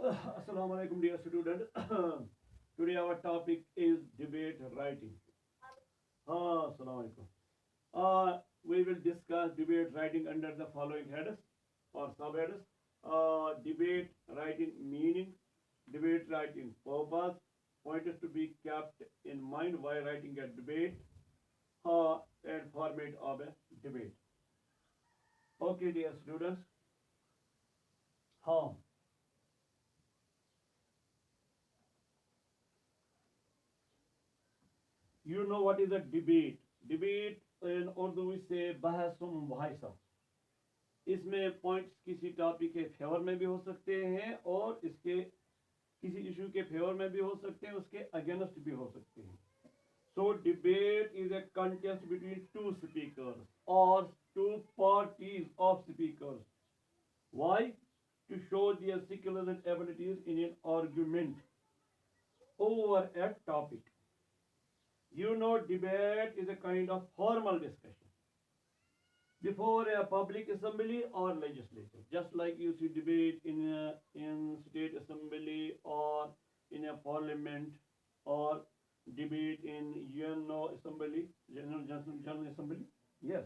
Assalamu alaikum, dear student. Today our topic is debate writing. Assalamu alaikum. We will discuss debate writing under the following headers or subheaders. Debate writing meaning, debate writing purpose, pointers to be kept in mind while writing a debate, and format of a debate. Okay, dear students. हाँ You know what is a debate? Debate in Urdu से बहस मुबाहिसा. इसमें points किसी topic के favour में भी हो सकते हैं और इसके किसी इशू के फेवर में भी हो सकते हैं, उसके अगेंस्ट भी हो सकते हैं. So debate is a contest between two speakers or two parties of speakers. Why? To show their skills and abilities in an argument over a topic. You know, debate is a kind of formal discussion before a public assembly or legislature. Just like you see debate in state assembly or in a parliament or debate in UNO assembly, general assembly. Yes.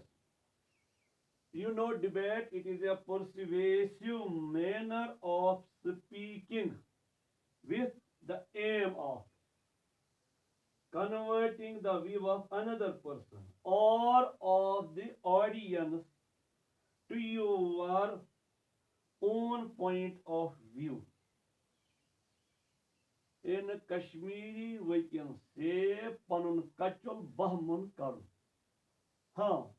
You know, debate, it is a persuasive manner of speaking with the aim of converting the view of another person or of the audience to your own point of view. In Kashmiri we can say panun kachol bahmun karu. हाँ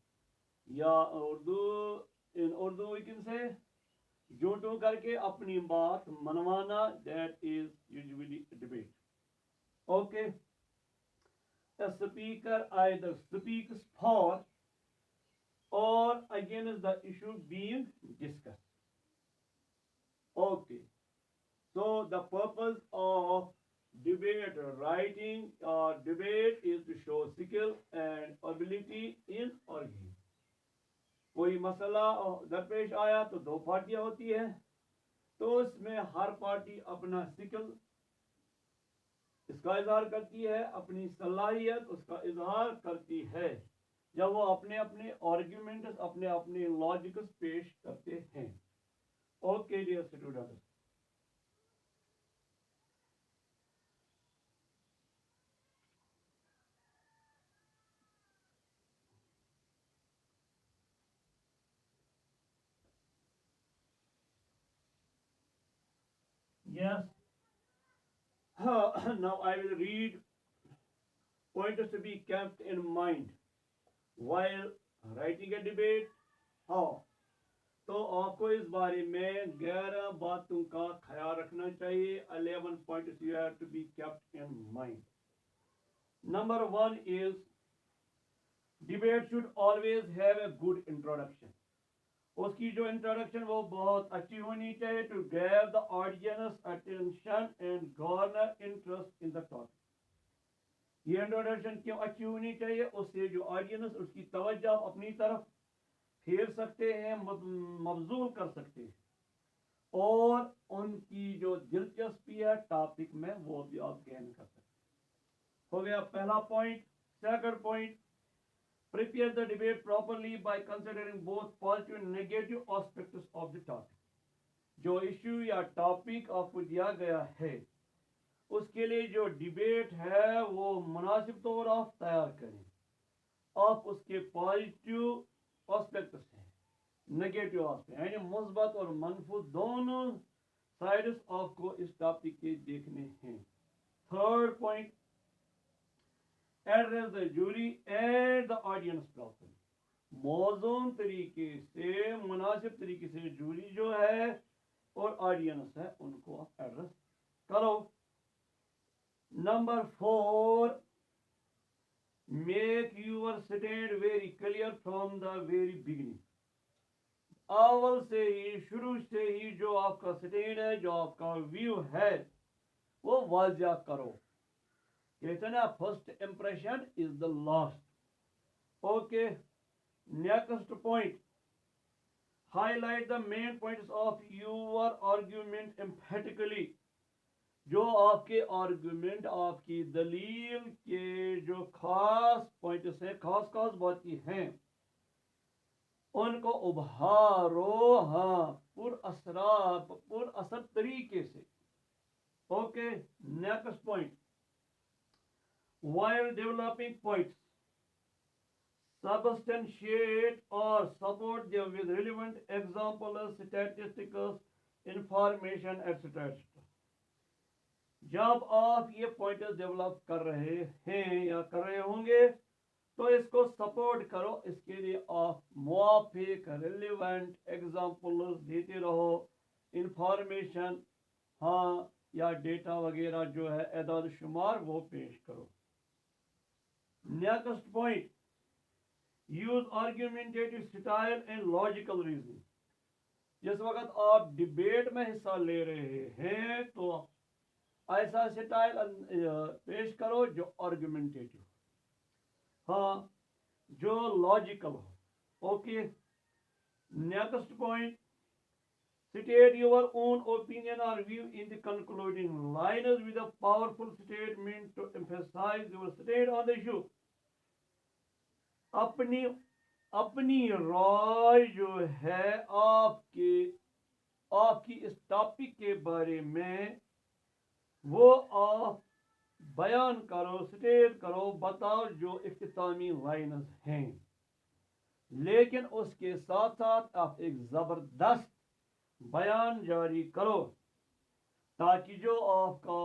या in Urdu we can say Johto करके अपनी बात मनवाना. That is usually a debate. Okay. A speaker either speaks for or against the issue being discussed. Okay. So the purpose of debate writing or debate is to show skill and ability in arguing. कोई मसला दरपेश आया तो दो पार्टियां होती है, तो उसमें हर पार्टी अपना स्किल इसका इजहार करती है, अपनी सलाहियत उसका इजहार करती है जब वो अपने अपने आर्ग्यूमेंट्स अपने अपने लॉजिक्स पेश करते हैं. Okay dear students. Yes. Now I will read pointers to be kept in mind while writing a debate. हाँ, तो आपको इस बारे में 11 बातों का ख्याल रखना चाहिए. 11 pointers you have to be kept in mind. Number 1 is debate should always have a good introduction. उसकी जो इंट्रोडक्शन वो बहुत अच्छी होनी चाहिए to gave the audience attention and garner interest in the topic. ये इंट्रोडक्शन क्यों अच्छी होनी चाहिए? उससे जो ऑडियंस उसकी तवज्जो अपनी तरफ फेर सकते हैं, मबजूल कर सकते हैं और उनकी जो दिलचस्पी है टॉपिक में वो भी आप गेन कर सकते हैं. हो गया पहला point. Second point, prepare the debate properly by considering both positive and negative aspects of the topic. जो इश्यू या टॉपिक आपको दिया गया है उसके लिए जो डिबेट है वो मुनासिब तौर आप तैयार करें. आप उसके पॉजिटिव एस्पेक्ट्स हैं, नेगेटिव एस्पेक्ट यानी मुस्बत और मनफू दोनों साइड्स आपको इस टॉपिक के देखने हैं. Third point, address the jury and the audience properly. मौजून तरीके से मुनासिब तरीके से जूरी जो है और ऑडियंस है उनको आप एड्रेस करो. Number 4, make your stand very clear from the very beginning. अव्वल से ही, शुरू से ही जो आपका स्टैंड है, जो आपका व्यू है वो वाजिया करो. कहते हैं ना, first impression is the last. Okay. Next point, highlight the main points of your argument emphatically. जो आपके आर्गुमेंट, आपकी दलील के जो खास पॉइंट्स हैं, खास खास बातें हैं, उनको उभारो, हाँ, पुर असर तरीके से. Okay, next point. While developing points, substantiate or support them with relevant examples, statistics, information, etc. जब आप ये पॉइंट्स डेवलप कर रहे हैं या कर रहे होंगे तो इसको सपोर्ट करो. इसके लिए आप मुआफिक रिलेवेंट एग्जाम्पल्स देते रहो, इंफॉर्मेशन, हाँ, या डेटा वगैरह जो है एदाद शुमार वो पेश करो. Next point, use argumentative style and logical reasoning. जिस वक्त आप डिबेट में हिस्सा ले रहे हैं तो ऐसा स्टाइल पेश करो जो आर्ग्यूमेंटेटिव, हाँ, जो लॉजिकल हो. Okay, next point, state your own opinion or view in the concluding lines with a powerful statement to emphasize your stand on the issue. अपनी अपनी राय जो है आपकी इस टॉपिक के बारे में वो आप बयान करो, स्टेट करो, बताओ जो इख्तितामी लाइन्स हैं. लेकिन उसके साथ साथ आप एक ज़बरदस्त बयान जारी करो ताकि जो आपका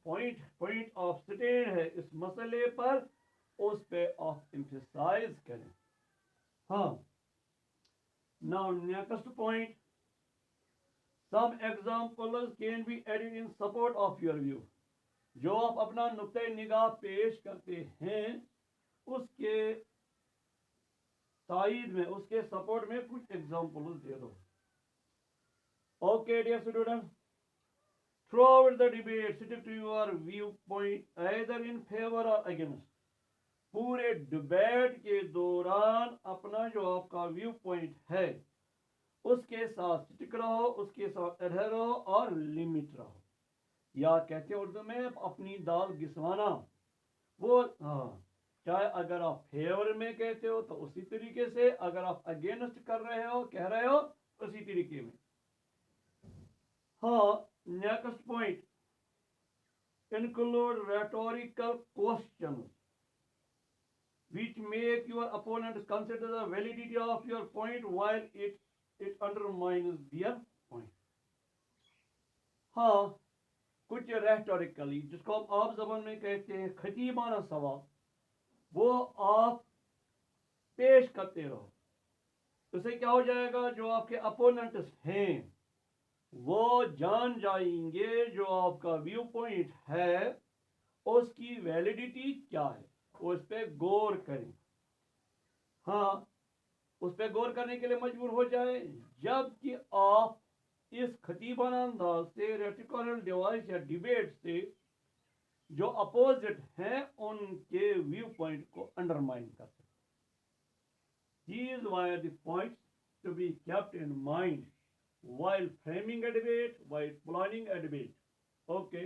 पॉइंट ऑफ स्टैंड है इस मसले पर, उस पे आप एम्फसाइज करें. हाँ, now next point, some examples can be added in support of your view. जो आप अपना नुक्ते निगाह पेश करते हैं उसके तायीद में, उसके सपोर्ट में कुछ एग्जांपल्स दे दो. Okay, dear students, throughout the debate, stick to your viewpoint either in favor or against. पूरे डिबेट के दौरान अपना जो आपका व्यू पॉइंट है उसके साथ स्टिक रहो, उसके साथ अडर रहो और लिमिट रहो. या कहते हैं उर्दू में अपनी दाल घिसवाना. वो, हाँ, चाहे अगर आप फेवर में कहते हो तो उसी तरीके से, अगर आप अगेंस्ट कर रहे हो, कह रहे हो, उसी तरीके में. हाँ, next point, include rhetorical questions which make your opponent consider the validity of your point while it undermines their point. हाँ, कुछ rhetorically, जिसको हम आप ज़बान में कहते हैं खतीबाना सवाल, वो आप पेश करते रहो. उससे क्या हो जाएगा, जो आपके अपोनेंट्स हैं वो जान जाएंगे जो आपका व्यू पॉइंट है उसकी वैलिडिटी क्या है, उस पर गौर करें. हाँ, उस पर गौर करने के लिए मजबूर हो जाए. जबकि आप इस खतीबाना अंदाज से, रेटिकल डिवाइस या डिबेट से जो अपोजिट हैं उनके व्यू पॉइंट को अंडरमाइन कर सकते. These were the points to be kept in mind while framing a debate, while planning a debate. Okay,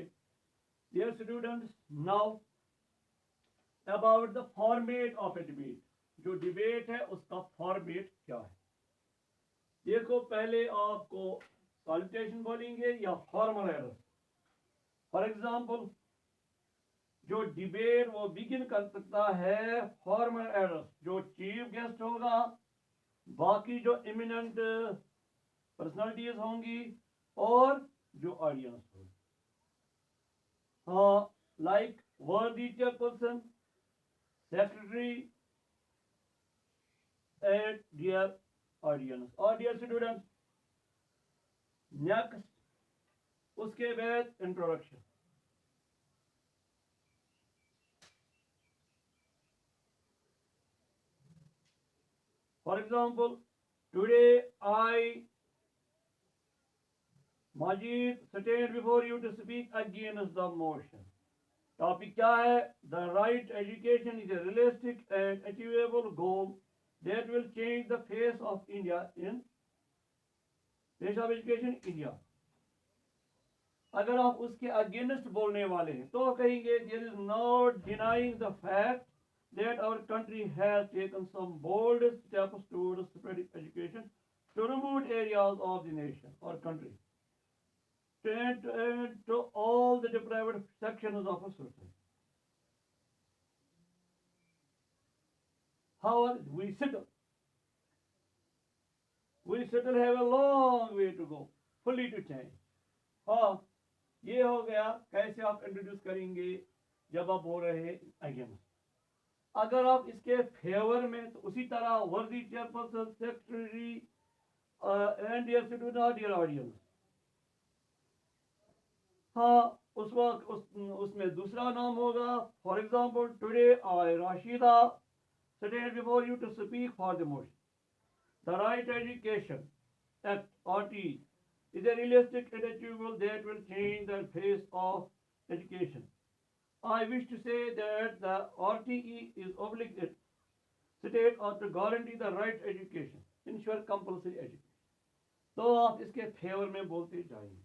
dear students, now about the format of a debate. जो debate है उसका format क्या है. देखो, पहले आपको सॉल्यूशन बोलेंगे या फॉर्मल एरर. फॉर एग्जांपल, जो डिबेट वो बिगिन कर सकता है फॉर्मल एरर. जो चीफ गेस्ट होगा, बाकी जो इमिनेंट पर्सनालिटीज होंगी और जो ऑडियंस होगी. हाँ, like worthy chairperson, secretary and dear audience और डियर स्टूडेंट्स. नेक्स्ट, उसके बाद introduction. For example, today I Majid stand before you to speak against the motion. Topic क्या है? The right education is a realistic and achievable goal that will change the face of India in face of education India. अगर आप उसके against बोलने वाले हैं तो कहेंगे there is no denying the fact that our country has taken some bold steps towards spreading education to remote areas of the nation or country, to all the deprived sections of a society. However, we still have a long way to go, fully to change. हाँ, ये हो गया कैसे आप introduce करेंगे जब आप बोल रहे हैं अगेंस्ट। अगर आप इसके फेवर में तो उसी तरह worthy chairperson secretary and dear citizen dear audience, हाँ उस वक्त उसमें दूसरा नाम होगा। For example today I Rashida stand before you to speak for the motion. The Right Education Act (RTE) is a realistic and achievable that will change the face of education. I wish to say that the RTE is obligated state or to guarantee the right education, ensure compulsory education. तो आप इसके favour में बोलते जाएंगे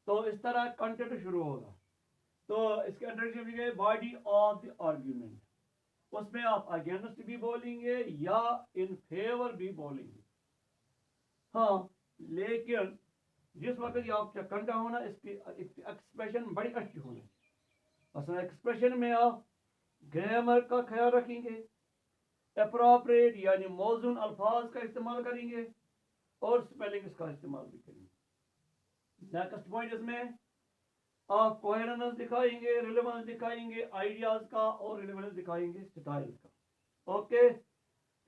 तो इस तरह content शुरू होगा। तो इसके अंदर बॉडी ऑफ द आर्ग्यूमेंट, उसमें आप अगेंस्ट भी बोलेंगे या इन फेवर भी बोलेंगे। हाँ, लेकिन जिस वक्त ये आपका कंटा होना इसकी एक्सप्रेशन बड़ी अच्छी होनी। असल एक्सप्रेशन में आप ग्रामर का ख्याल रखेंगे, अप्रोप्रिएट यानी मौजून अल्फाज का इस्तेमाल करेंगे और स्पेलिंग का इस्तेमाल भी करेंगे। नेक्स्ट पॉइंट इसमें आप कोहेरेंस दिखाएंगे, रिलेवेंस दिखाएंगे आइडियाज का और रिलेवेंस दिखाएंगे स्टाइल का। ओके,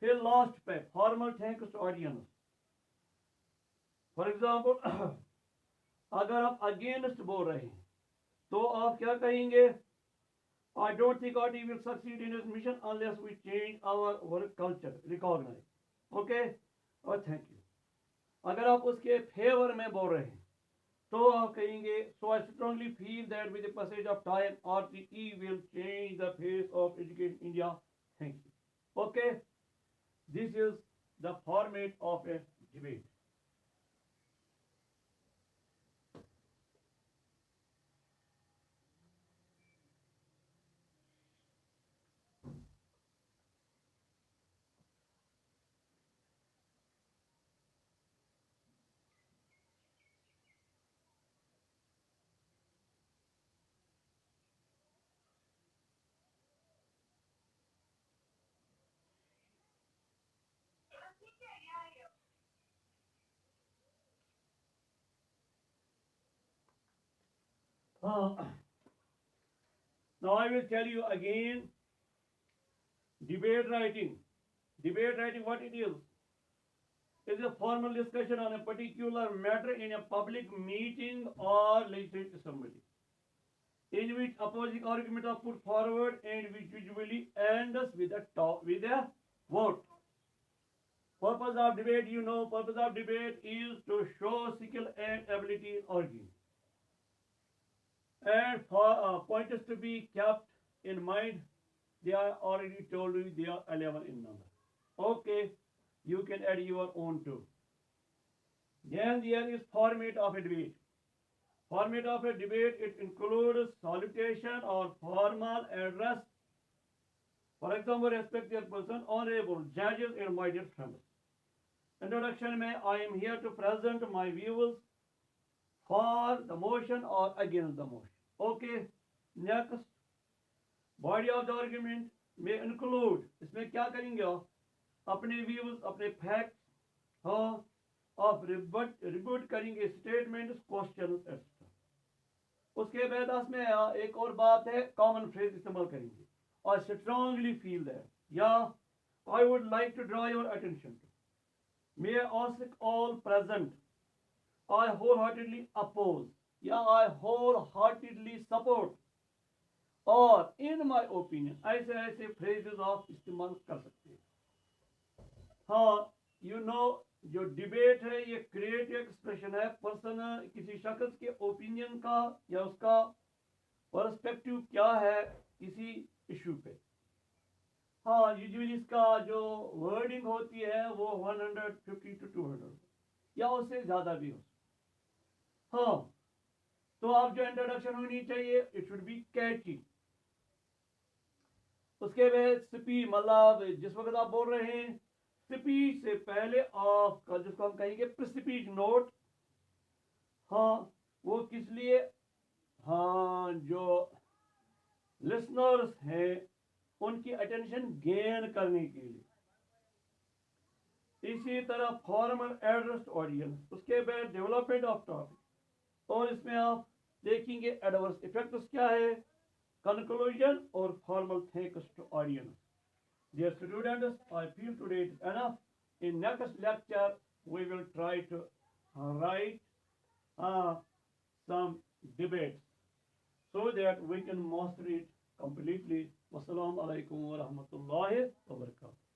फिर लास्ट पे formal thanks to audience. For example अगर आप अगेंस्ट बोल रहे हैं तो आप क्या कहेंगे? I don't think RT will succeed in its mission unless we change our work culture. Recognize. Okay? और थैंक यू। अगर आप उसके फेवर में बोल रहे हैं तो आप कहेंगे so I strongly feel that with the passage of time RTE will change the face of education in India. Thank you. Okay? This is the format of a debate. Now I will tell you again debate writing. Debate writing, what it is a formal discussion on a particular matter in a public meeting or legislative assembly, in which opposing arguments are put forward and which usually ends with a vote. Purpose of debate, purpose of debate is to show skill and ability in arguing. And for pointers to be kept in mind, they are already told you they are 11 in number. Okay, you can add your own too. Then there is format of a debate. Format of a debate, it includes salutation or formal address. For example, respected person, honorable judges and my dear friends. Introduction में I am here to present my views for the motion or against the motion. Okay, next. Body of the argument may include, इसमें क्या करेंगे आप? अपने views, अपने facts, हाँ, आप rebut करेंगे statements, questions, etc. उसके बाद उसमें एक और बात है, common phrase इस्तेमाल करेंगे और strongly feel that, या I would like to draw your attention to. May I ask all present, I wholeheartedly oppose, या I wholeheartedly support, और in my opinion, ऐसे ऐसे phrases आप इस्तेमाल कर सकते हैं। हाँ, जो डिबेट है ये क्रिएटिव एक्सप्रेशन है पर्सन किसी शख्स के ओपिनियन का या उसका पर्सपेक्टिव क्या है किसी इशू पे। हाँ, यूजुअली इसका जो वर्डिंग होती है वो 150 to 200। या उससे ज़्यादा भी हो। हाँ, तो आप जो इंट्रोडक्शन होनी चाहिए इट शुड बी कैची। उसके बाद स्पीच, मतलब जिस वक्त आप बोल रहे हैं स्पीच से पहले आपका जिसको हम कहेंगे स्पीच नोट, हाँ वो किस लिए, हाँ जो लिसनर्स हैं उनकी अटेंशन गेन करने के लिए। इसी तरह फॉर्मल एड्रेस ऑडियंस, उसके बाद डेवलपमेंट ऑफ टॉपिक, और इसमें आप देखेंगे एडवर्स इफेक्ट्स क्या है, कंक्लूजन और formal thanks to audience. Dear students, I feel today is enough. In next lecture, we will try to write some debates so that we can master it completely. Wassalamu alaikum wa rahmatullahi wa barakatuh.